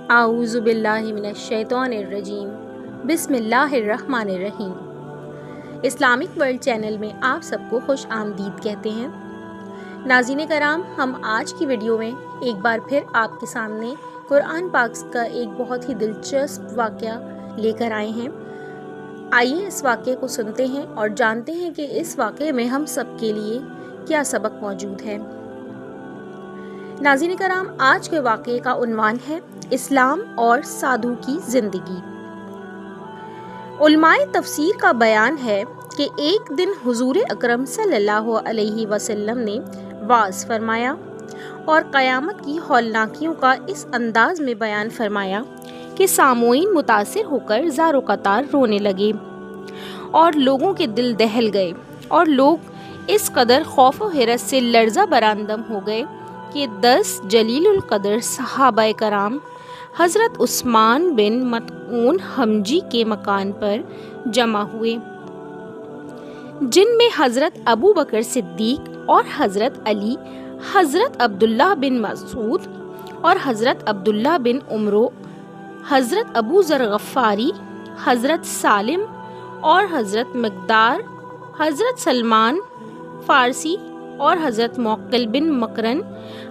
اعوذ باللہ من الشیطان الرجیم بسم اللہ الرحمن الرحیم۔ اسلامک ورلڈ چینل میں آپ سب کو خوش آمدید کہتے ہیں۔ ناظرین کرام، ہم آج کی ویڈیو میں ایک بار پھر آپ کے سامنے قرآن پاک کا ایک بہت ہی دلچسپ واقعہ لے کر آئے ہیں۔ آئیے اس واقعے کو سنتے ہیں اور جانتے ہیں کہ اس واقعے میں ہم سب کے لیے کیا سبق موجود ہے۔ ناظرین کرام، آج کے واقعے کا عنوان ہے اسلام اور سادھو کی زندگی۔ علماء تفسیر کا بیان ہے کہ ایک دن حضور اکرم صلی اللہ علیہ وسلم نے وعظ فرمایا اور قیامت کی ہولناکیوں کا اس انداز میں بیان فرمایا کہ سامعین متاثر ہو کر زار و قطار رونے لگے اور لوگوں کے دل دہل گئے اور لوگ اس قدر خوف و حرس سے لرزہ براندم ہو گئے کہ 10 جلیل القدر صحابہ کرام حضرت عثمان بن مطعون حمجی کے مکان پر جمع ہوئے، جن میں حضرت ابو بکر صدیق اور حضرت علی، حضرت عبداللہ بن مسعود اور حضرت عبداللہ بن عمرو، حضرت ابو ذر غفاری، حضرت سالم اور حضرت مقدار، حضرت سلمان فارسی اور حضرت موقل بن مقرن،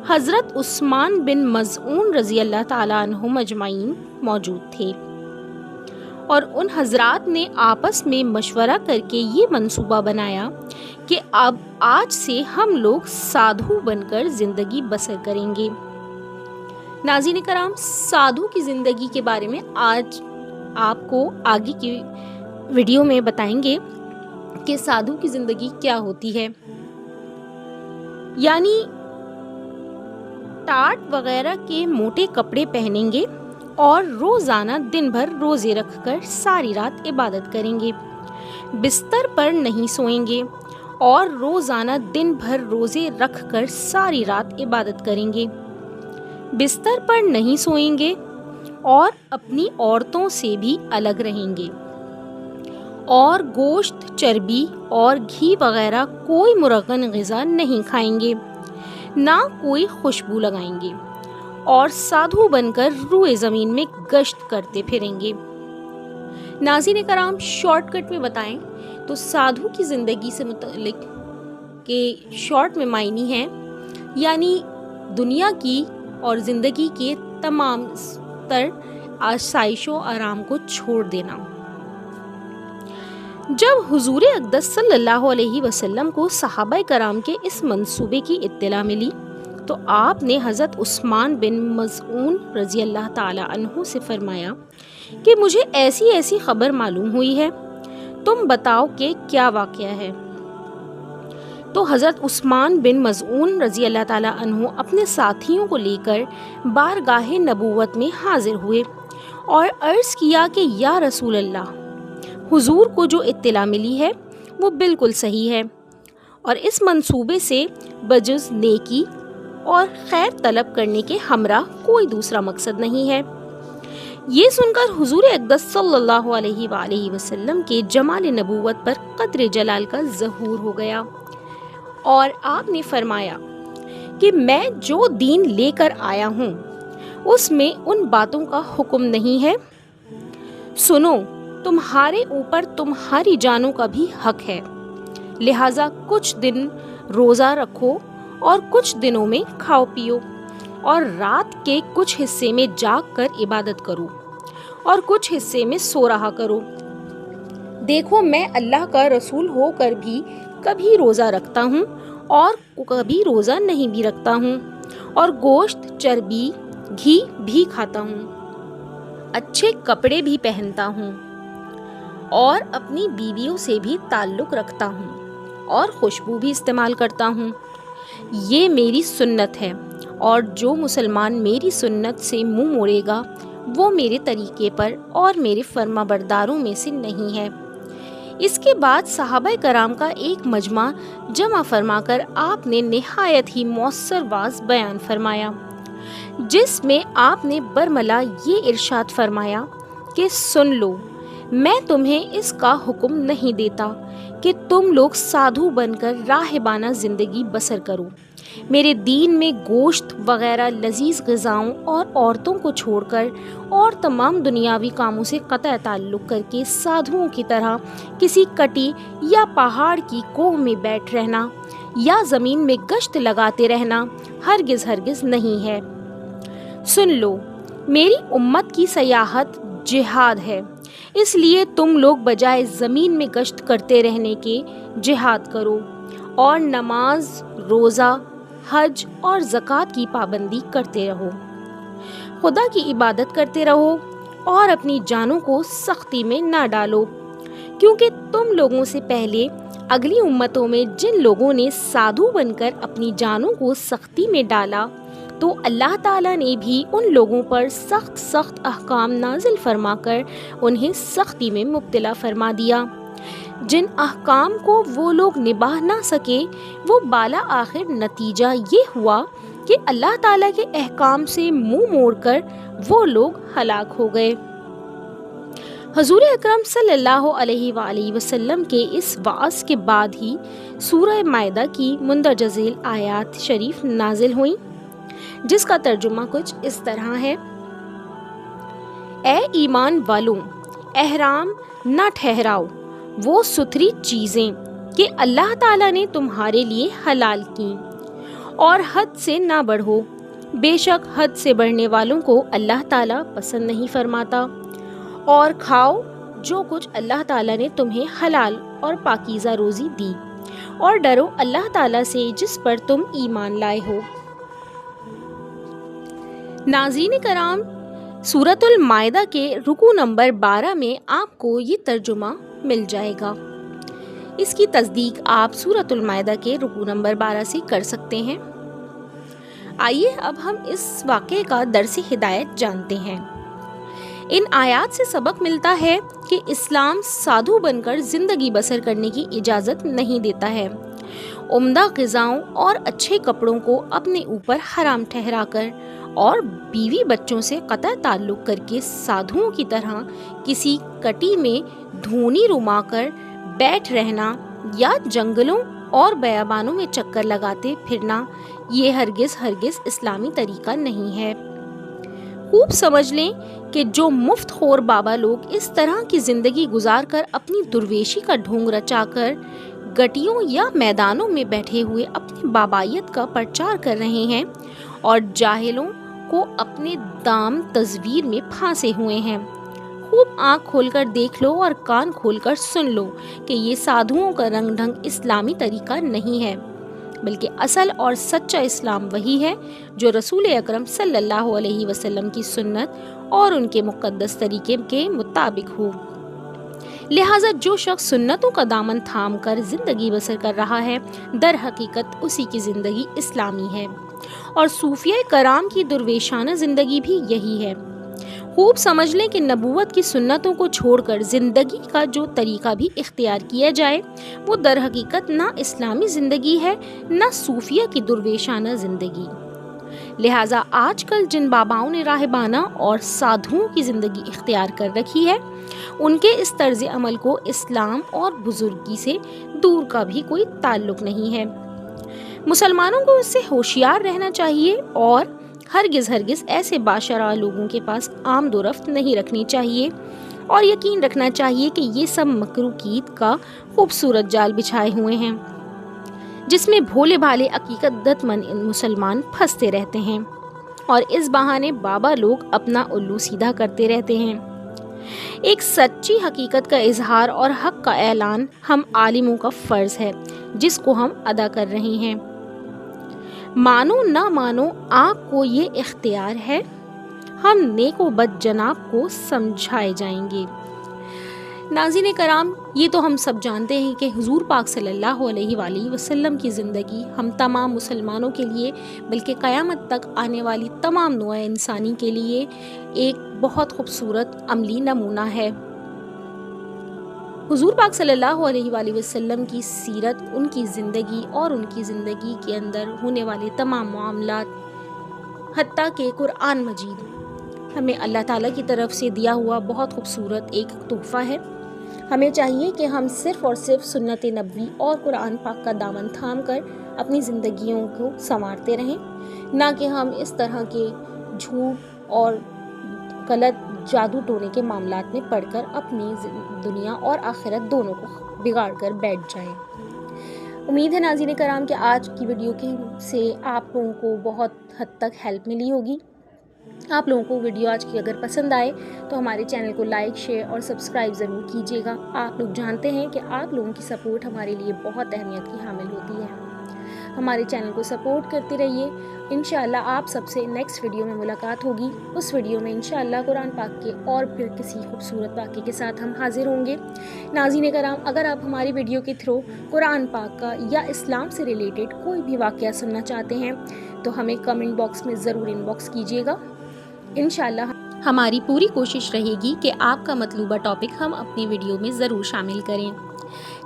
حضرت عثمان بن مظعون رضی اللہ تعالیٰ عنہم اجمعین موجود تھے، اور ان حضرات نے آپس میں مشورہ کر کے یہ منصوبہ بنایا کہ اب آج سے ہم لوگ سادھو بن کر زندگی بسر کریں گے۔ ناظرین کرام، سادھو کی زندگی کے بارے میں آج آپ کو آگے کی ویڈیو میں بتائیں گے کہ سادھو کی زندگی کیا ہوتی ہے۔ یعنی ٹاٹ وغیرہ کے موٹے کپڑے پہنیں گے اور روزانہ دن بھر روزے رکھ کر ساری رات عبادت کریں گے، بستر پر نہیں سوئیں گے اور روزانہ دن بھر روزے رکھ کر ساری رات عبادت کریں گے، بستر پر نہیں سوئیں گے اور اپنی عورتوں سے بھی الگ رہیں گے، اور گوشت، چربی اور گھی وغیرہ کوئی مرغن غذا نہیں کھائیں گے، نہ کوئی خوشبو لگائیں گے، اور سادھو بن کر روئے زمین میں گشت کرتے پھریں گے۔ ناظرین کرام، شارٹ کٹ میں بتائیں تو سادھو کی زندگی سے متعلق کے شارٹ میں معنی ہیں، یعنی دنیا کی اور زندگی کے تمام تر آسائش و آرام کو چھوڑ دینا۔ جب حضور اقدس صلی اللہ علیہ وسلم کو صحابہ کرام کے اس منصوبے کی اطلاع ملی تو آپ نے حضرت عثمان بن مظعون رضی اللہ تعالیٰ عنہ سے فرمایا کہ مجھے ایسی خبر معلوم ہوئی ہے، تم بتاؤ کہ کیا واقعہ ہے۔ تو حضرت عثمان بن مظعون رضی اللہ تعالیٰ عنہ اپنے ساتھیوں کو لے کر بارگاہ نبوت میں حاضر ہوئے اور عرض کیا کہ یا رسول اللہ، حضور کو جو اطلاع ملی ہے وہ بالکل صحیح ہے، اور اس منصوبے سے بجز نیکی اور خیر طلب کرنے کے ہمراہ کوئی دوسرا مقصد نہیں ہے۔ یہ سن کر حضور اقدس صلی اللہ علیہ وآلہ وسلم کے جمال نبوت پر قدر جلال کا ظہور ہو گیا، اور آپ نے فرمایا کہ میں جو دین لے کر آیا ہوں اس میں ان باتوں کا حکم نہیں ہے۔ سنو، تمہارے اوپر تمہاری جانوں کا بھی حق ہے، لہٰذا کچھ دن روزہ رکھو اور کچھ دنوں میں کھاؤ پیو، اور رات کے کچھ حصے میں جاگ کر عبادت کرو اور کچھ حصے میں سو رہا کرو۔ دیکھو، میں اللہ کا رسول ہو کر بھی کبھی روزہ رکھتا ہوں اور کبھی روزہ نہیں بھی رکھتا ہوں، اور گوشت، چربی، گھی بھی کھاتا ہوں، اچھے کپڑے بھی پہنتا ہوں، اور اپنی بیویوں سے بھی تعلق رکھتا ہوں، اور خوشبو بھی استعمال کرتا ہوں۔ یہ میری سنت ہے، اور جو مسلمان میری سنت سے منہ موڑے گا وہ میرے طریقے پر اور میرے فرما برداروں میں سے نہیں ہے۔ اس کے بعد صحابہ کرام کا ایک مجمع جمع فرما کر آپ نے نہایت ہی مؤثر واعظ بیان فرمایا، جس میں آپ نے برملا یہ ارشاد فرمایا کہ سن لو، میں تمہیں اس کا حکم نہیں دیتا کہ تم لوگ سادھو بن کر راہبانہ زندگی بسر کرو، میرے دین میں گوشت وغیرہ لذیذ غذاؤں اور عورتوں کو چھوڑ کر اور تمام دنیاوی کاموں سے قطع تعلق کر کے سادھوؤں کی طرح کسی کٹی یا پہاڑ کی کوہ میں بیٹھ رہنا یا زمین میں گشت لگاتے رہنا ہرگز ہرگز نہیں ہے۔ سن لو، میری امت کی سیاحت جہاد ہے، اس لیے تم لوگ بجائے زمین میں گشت کرتے رہنے کے جہاد کرو اور نماز، روزہ، حج اور زکوٰۃ کی پابندی کرتے رہو، خدا کی عبادت کرتے رہو اور اپنی جانوں کو سختی میں نہ ڈالو، کیونکہ تم لوگوں سے پہلے اگلی امتوں میں جن لوگوں نے سادھو بن کر اپنی جانوں کو سختی میں ڈالا تو اللہ تعالیٰ نے بھی ان لوگوں پر سخت سخت احکام نازل فرما کر انہیں سختی میں مبتلا فرما دیا۔ جن احکام کو وہ لوگ نبھا نہ سکے وہ بالا آخر نتیجہ یہ ہوا کہ اللہ تعالیٰ کے احکام سے منہ موڑ کر وہ لوگ ہلاک ہو گئے۔ حضور اکرم صلی اللہ علیہ وآلہ وسلم کے اس وعظ کے بعد ہی سورہ مائدہ کی مندرجہ ذیل آیات شریف نازل ہوئیں، جس کا ترجمہ کچھ اس طرح ہے: اے ایمان والوں، احرام نہ ٹھہراؤ وہ ستھری چیزیں کہ اللہ تعالیٰ نے تمہارے لیے حلال کیں، اور حد سے نہ بڑھو، بے شک حد سے بڑھنے والوں کو اللہ تعالیٰ پسند نہیں فرماتا، اور کھاؤ جو کچھ اللہ تعالیٰ نے تمہیں حلال اور پاکیزہ روزی دی، اور ڈرو اللہ تعالیٰ سے جس پر تم ایمان لائے ہو۔ ناظرین کرام، سورۃ المائدہ کے رکوع نمبر 12 میں آپ کو یہ ترجمہ مل جائے گا۔ اس کی تصدیق آپ سورۃ المائدہ کے رکوع نمبر 12 سے کر سکتے ہیں۔ آئیے اب ہم اس واقعے کا درس ہدایت جانتے ہیں۔ ان آیات سے سبق ملتا ہے کہ اسلام سادھو بن کر زندگی بسر کرنے کی اجازت نہیں دیتا ہے۔ عمدہ غذاؤں اور اچھے کپڑوں کو اپنے اوپر حرام ٹھہرا کر اور بیوی بچوں سے قطع تعلق کر کے سادھوؤں کی طرح کسی کٹی میں دھونی رما کر بیٹھ رہنا یا جنگلوں اور بیابانوں میں چکر لگاتے پھرنا، یہ ہرگز ہرگز اسلامی طریقہ نہیں ہے۔ خوب سمجھ لیں کہ جو مفت خور بابا لوگ اس طرح کی زندگی گزار کر اپنی درویشی کا ڈھونگ رچا کر گٹیوں یا میدانوں میں بیٹھے ہوئے اپنی بابائیت کا پرچار کر رہے ہیں اور جاہلوں کو اپنے دام تزویر میں پھانسے ہوئے ہیں، خوب آنکھ کھول کر دیکھ لو اور کان کھول کر سن لو کہ یہ سادھوؤں کا رنگ ڈھنگ اسلامی طریقہ نہیں ہے، بلکہ اصل اور سچا اسلام وہی ہے جو رسول اکرم صلی اللہ علیہ وسلم کی سنت اور ان کے مقدس طریقے کے مطابق ہو۔ لہٰذا جو شخص سنتوں کا دامن تھام کر زندگی بسر کر رہا ہے، در حقیقت اسی کی زندگی اسلامی ہے، اور صوفیہ کرام کی درویشانہ زندگی بھی یہی ہے۔ خوب سمجھ لیں کہ نبوت کی سنتوں کو چھوڑ کر زندگی کا جو طریقہ بھی اختیار کیا جائے وہ در حقیقت نہ اسلامی زندگی ہے نہ صوفیہ کی درویشانہ زندگی۔ لہٰذا آج کل جن باباؤں نے راہبانہ اور سادھوؤں کی زندگی اختیار کر رکھی ہے، ان کے اس طرز عمل کو اسلام اور بزرگی سے دور کا بھی کوئی تعلق نہیں ہے۔ مسلمانوں کو اس سے ہوشیار رہنا چاہیے اور ہرگز ہرگز ایسے باشرع لوگوں کے پاس آمد و رفت نہیں رکھنی چاہیے، اور یقین رکھنا چاہیے کہ یہ سب مکر و کید کا خوبصورت جال بچھائے ہوئے ہیں، جس میں بھولے بھالے عقیدت مند مسلمان پھنستے رہتے ہیں، اور اس بہانے بابا لوگ اپنا الو سیدھا کرتے رہتے ہیں۔ ایک سچی حقیقت کا اظہار اور حق کا اعلان ہم عالموں کا فرض ہے، جس کو ہم ادا کر رہے ہیں۔ مانو نہ مانو آپ کو یہ اختیار ہے، ہم نیک و بد جناب کو سمجھائے جائیں گے۔ ناظرین کرام، یہ تو ہم سب جانتے ہیں کہ حضور پاک صلی اللہ علیہ وآلہ وسلم کی زندگی ہم تمام مسلمانوں کے لیے بلکہ قیامت تک آنے والی تمام نوع انسانی کے لیے ایک بہت خوبصورت عملی نمونہ ہے۔ حضور پاک صلی اللہ علیہ وآلہ وسلم کی سیرت، ان کی زندگی اور ان کی زندگی کے اندر ہونے والے تمام معاملات، حتیٰ کہ قرآن مجید ہمیں اللہ تعالیٰ کی طرف سے دیا ہوا بہت خوبصورت ایک تحفہ ہے۔ ہمیں چاہیے کہ ہم صرف اور صرف سنت نبوی اور قرآن پاک کا دامن تھام کر اپنی زندگیوں کو سنوارتے رہیں، نہ کہ ہم اس طرح کے جھوٹ اور غلط جادو ٹونے کے معاملات میں پڑھ کر اپنی دنیا اور آخرت دونوں کو بگاڑ کر بیٹھ جائیں۔ امید ہے ناظرین کرام کہ آج کی ویڈیو سے آپ لوگوں کو بہت حد تک ہیلپ ملی ہوگی۔ آپ لوگوں کو ویڈیو آج کی اگر پسند آئے تو ہمارے چینل کو لائک، شیئر اور سبسکرائب ضرور کیجیے گا۔ آپ لوگ جانتے ہیں کہ آپ لوگوں کی سپورٹ ہمارے لیے بہت اہمیت کی حامل ہوتی ہے۔ ہمارے چینل کو سپورٹ کرتے رہیے۔ انشاءاللہ آپ سب سے نیکسٹ ویڈیو میں ملاقات ہوگی۔ اس ویڈیو میں انشاءاللہ قرآن پاک کے اور پھر کسی خوبصورت واقعے کے ساتھ ہم حاضر ہوں گے۔ ناظرین کرام، اگر آپ ہماری ویڈیو کے تھرو قرآن پاک کا یا اسلام سے ریلیٹڈ کوئی بھی واقعہ سننا چاہتے ہیں تو ہمیں کمنٹ باکس میں ضرور ان باکس کیجیے گا۔ انشاءاللہ ہماری پوری کوشش رہے گی کہ آپ کا مطلوبہ ٹاپک ہم اپنی ویڈیو میں ضرور شامل کریں۔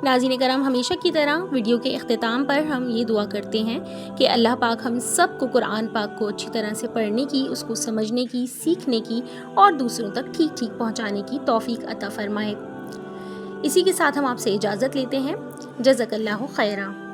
ناظرین کرام، ہمیشہ کی طرح ویڈیو کے اختتام پر ہم یہ دعا کرتے ہیں کہ اللہ پاک ہم سب کو قرآن پاک کو اچھی طرح سے پڑھنے کی، اس کو سمجھنے کی، سیکھنے کی اور دوسروں تک ٹھیک ٹھیک پہنچانے کی توفیق عطا فرمائے۔ اسی کے ساتھ ہم آپ سے اجازت لیتے ہیں۔ جزاک اللہ خیرا۔